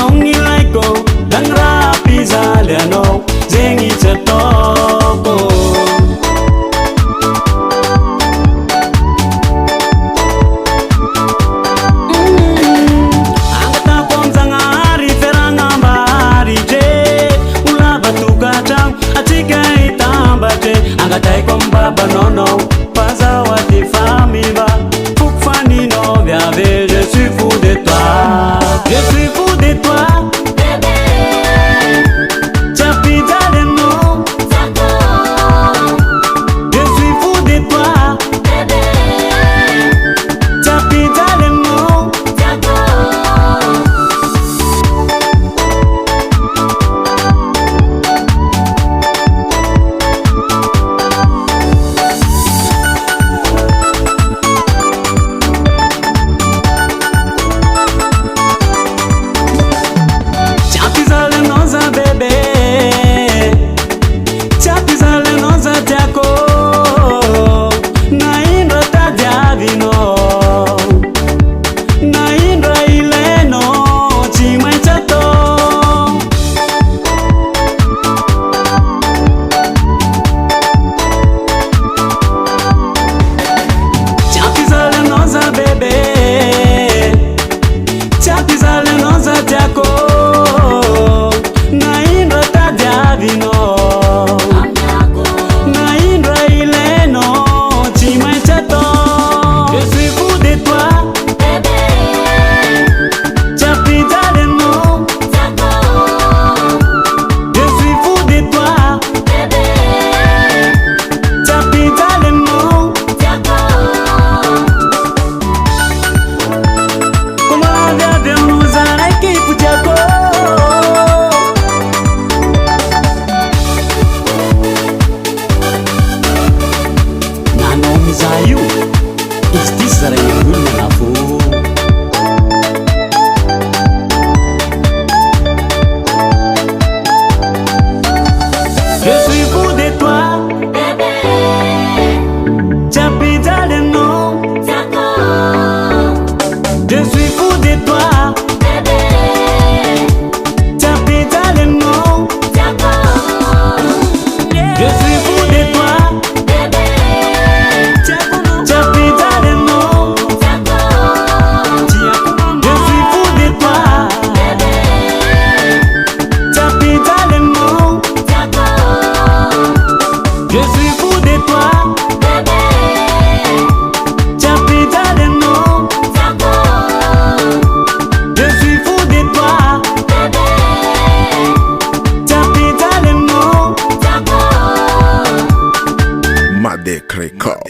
nong ilaiko dan rapi zaliano zengi cetoko angata pomzanga hari feranga mbari je ula batuka tang atika itambate angata ikomba banono paza wati famiba fukfani no viave je suis fou de toi je suis fou de toi bébé chapita de no tako je suis fou de toi bébé chapita de no tako Zayu, isti sering menafu. Je suis fou de toi, bébé. Chapita de no, tako. Je suis fou de toi, bébé. Chapita de no, tako. Je suis fou de toi. Je suis fou de toi, bébé. Chapita de no, tako. Je suis fou de toi, bébé. Chapita de no, tako. Madek Record.